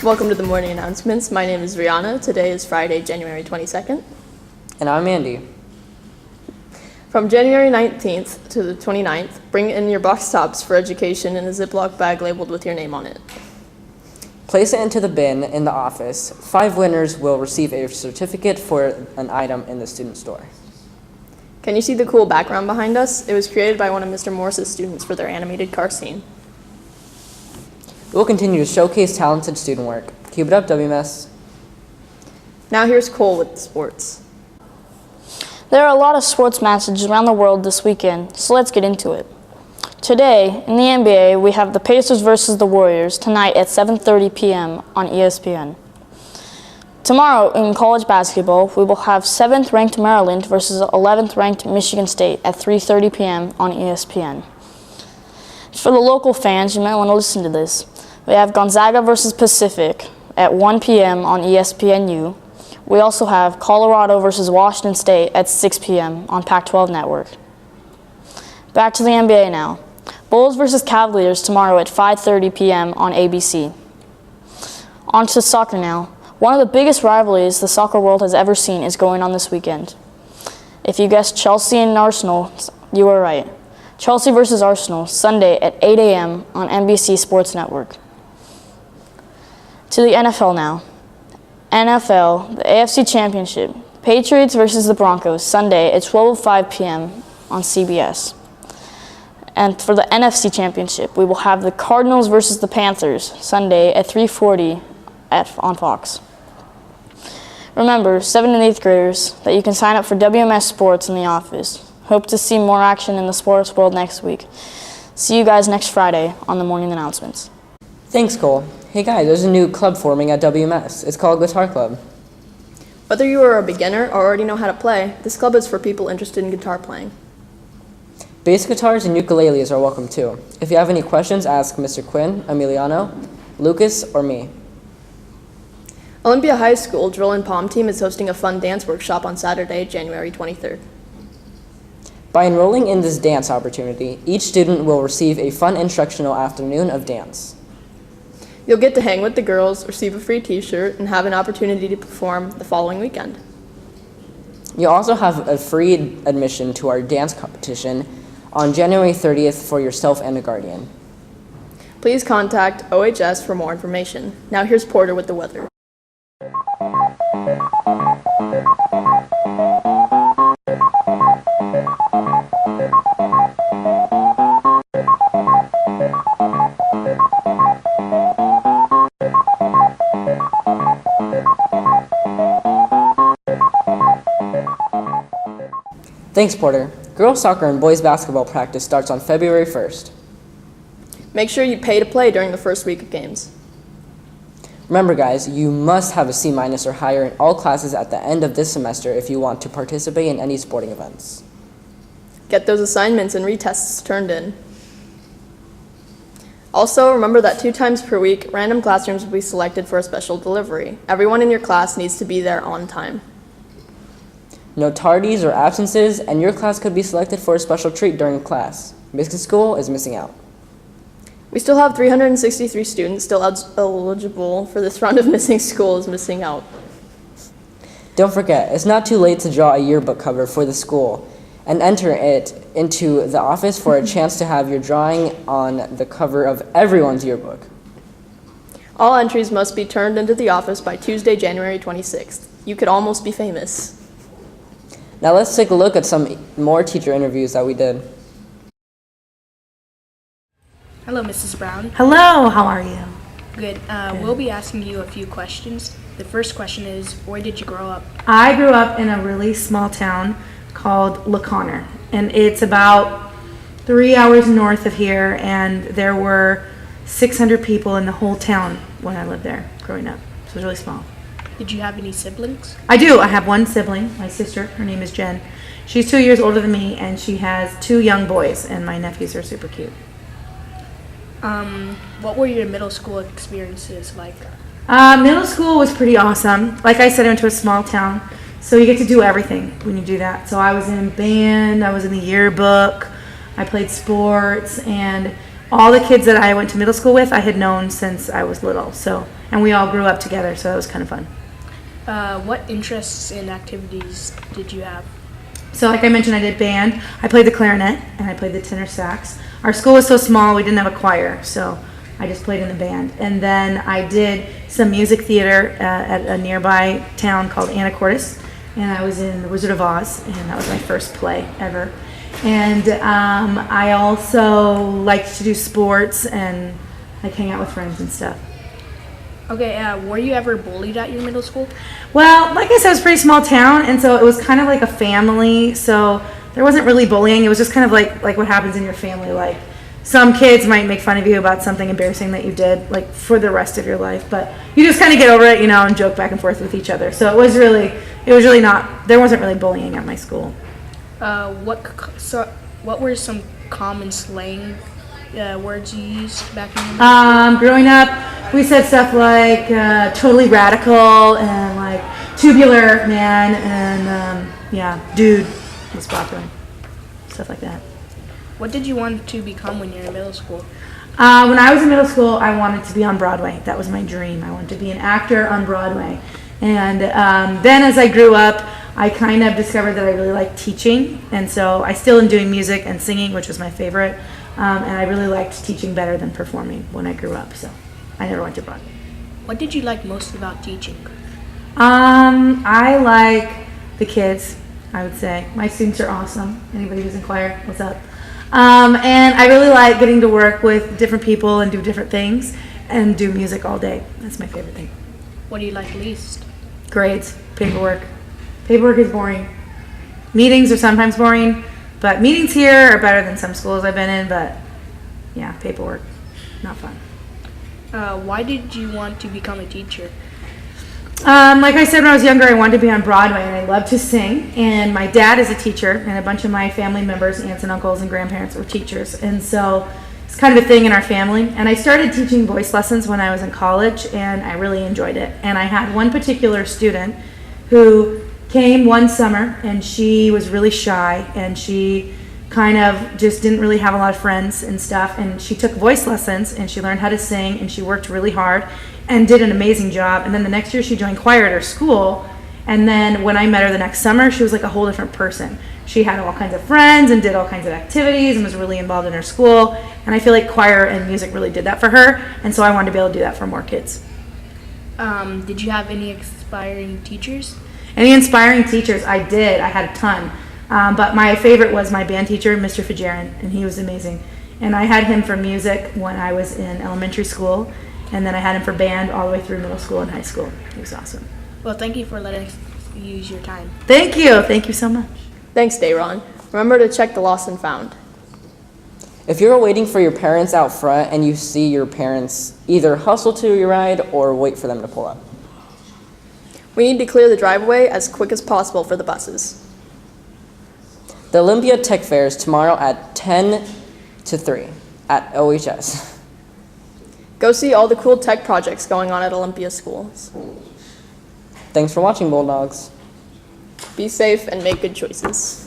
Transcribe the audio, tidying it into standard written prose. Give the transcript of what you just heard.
Welcome to the morning announcements. My name is Rihanna. Today is Friday, January 22nd. And I'm Andy. From January 19th to the 29th, bring in your box tops for education in a Ziploc bag labeled with your name on it. Place it into the bin in the office. 5 winners will receive a certificate for an item in the student store. Can you see the cool background behind us? It was created by one of Mr. Morse's students for their animated car scene. We will continue to showcase talented student work. Keep it up, WMS. Now here's Cole with sports. There are a lot of sports matches around the world this weekend, so let's get into it. Today, in the NBA, we have the Pacers versus the Warriors tonight at 7:30 p.m. on ESPN. Tomorrow, in college basketball, we will have 7th-ranked Maryland versus 11th-ranked Michigan State at 3:30 p.m. on ESPN. For the local fans, you might want to listen to this. We have Gonzaga versus Pacific at 1 p.m. on ESPNU. We also have Colorado versus Washington State at 6 p.m. on Pac-12 Network. Back to the NBA now. Bulls versus Cavaliers tomorrow at 5:30 p.m. on ABC. On to soccer now. One of the biggest rivalries the soccer world has ever seen is going on this weekend. If you guessed Chelsea and Arsenal, you were right. Chelsea versus Arsenal, Sunday at 8 a.m. on NBC Sports Network. To the NFL now. NFL, the AFC Championship. Patriots versus the Broncos, Sunday at 12:05 p.m. on CBS. And for the NFC Championship, we will have the Cardinals versus the Panthers, Sunday at 3:40 on Fox. Remember, 7th and 8th graders, that you can sign up for WMS Sports in the office. Hope to see more action in the sports world next week. See you guys next Friday on the morning announcements. Thanks, Cole. Hey guys, there's a new club forming at WMS. It's called Guitar Club. Whether you are a beginner or already know how to play, this club is for people interested in guitar playing. Bass guitars and ukuleles are welcome too. If you have any questions, ask Mr. Quinn, Emiliano, Lucas, or me. Olympia High School Drill and Palm Team is hosting a fun dance workshop on Saturday, January 23rd. By enrolling in this dance opportunity, each student will receive a fun instructional afternoon of dance. You'll get to hang with the girls, receive a free t-shirt, and have an opportunity to perform the following weekend. You'll also have a free admission to our dance competition on January 30th for yourself and a guardian. Please contact OHS for more information. Now here's Porter with the weather. Thanks, Porter. Girls soccer and boys basketball practice starts on February 1st. Make sure you pay to play during the first week of games. Remember guys, you must have a C- or higher in all classes at the end of this semester if you want to participate in any sporting events. Get those assignments and retests turned in. Also, remember that 2 times per week, random classrooms will be selected for a special delivery. Everyone in your class needs to be there on time. No tardies or absences, and your class could be selected for a special treat during class. Missing school is missing out. We still have 363 students still eligible for this round of missing school is missing out. Don't forget, it's not too late to draw a yearbook cover for the school and enter it into the office for a chance to have your drawing on the cover of everyone's yearbook. All entries must be turned into the office by Tuesday, January 26th. You could almost be famous. Now let's take a look at some more teacher interviews that we did. Hello, Mrs. Brown. Hello, how are you? Good. We'll be asking you a few questions. The first question is, where did you grow up? I grew up in a really small town called La Conner, and it's about 3 hours north of here, and there were 600 people in the whole town when I lived there growing up. So it was really small. Did you have any siblings? I do. I have one sibling, my sister. Her name is Jen. She's 2 years older than me, and she has 2 young boys, and my nephews are super cute. What were your middle school experiences like? Middle school was pretty awesome. Like I said, I went to a small town, so you get to do everything when you do that. So I was in band, I was in the yearbook, I played sports, and all the kids that I went to middle school with, I had known since I was little. So, and we all grew up together, so that was kind of fun. What interests and activities did you have? So like I mentioned, I did band. I played the clarinet and I played the tenor sax. Our school was so small, we didn't have a choir, so I just played in the band. And then I did some music theater at a nearby town called Anacortes, and I was in The Wizard of Oz, and that was my first play ever. And I also liked to do sports and like hang out with friends and stuff. Okay, were you ever bullied at your middle school? Well, like I said, it was a pretty small town, and so it was kind of like a family. So there wasn't really bullying. It was just kind of like what happens in your family. Like some kids might make fun of you about something embarrassing that you did, like for the rest of your life. But you just kind of get over it, and joke back and forth with each other. So it was really not. There wasn't really bullying at my school. What were some common slang words you used back in the Growing up, we said stuff like totally radical and like tubular man and dude was popular, stuff like that. What did you want to become when you were in middle school? When I was in middle school, I wanted to be on Broadway. That was my dream. I wanted to be an actor on Broadway. And then as I grew up, I kind of discovered that I really liked teaching. And so I still am doing music and singing, which was my favorite. And I really liked teaching better than performing when I grew up. So I never went to Broadway. What did you like most about teaching? I like the kids, I would say. My students are awesome. Anybody who's in choir, what's up? And I really like getting to work with different people and do different things and do music all day. That's my favorite thing. What do you like least? Grades, paperwork. Paperwork is boring. Meetings are sometimes boring, but meetings here are better than some schools I've been in, but yeah, paperwork, not fun. Why did you want to become a teacher? Like I said, when I was younger, I wanted to be on Broadway, and I loved to sing. And my dad is a teacher, and a bunch of my family members, aunts and uncles and grandparents were teachers. And so it's kind of a thing in our family. And I started teaching voice lessons when I was in college, and I really enjoyed it. And I had one particular student who came one summer, and she was really shy, and she kind of just didn't really have a lot of friends and stuff. And she took voice lessons, and she learned how to sing, and she worked really hard and did an amazing job. And then the next year she joined choir at her school, and then when I met her the next summer, she was like a whole different person. She had all kinds of friends and did all kinds of activities and was really involved in her school, and I feel like choir and music really did that for her, and so I wanted to be able to do that for more kids. Did you have any inspiring teachers? Any inspiring teachers? I did. I had a ton. But my favorite was my band teacher, Mr. Fajarin, and he was amazing. And I had him for music when I was in elementary school, and then I had him for band all the way through middle school and high school. He was awesome. Well, thank you for letting us use your time. Thank you. Thank you so much. Thanks, Dayron. Remember to check the lost and found. If you're waiting for your parents out front and you see your parents, either hustle to your ride or wait for them to pull up. We need to clear the driveway as quick as possible for the buses. The Olympia Tech Fair is tomorrow at 10 to 3 at OHS. Go see all the cool tech projects going on at Olympia schools. Thanks for watching, Bulldogs. Be safe and make good choices.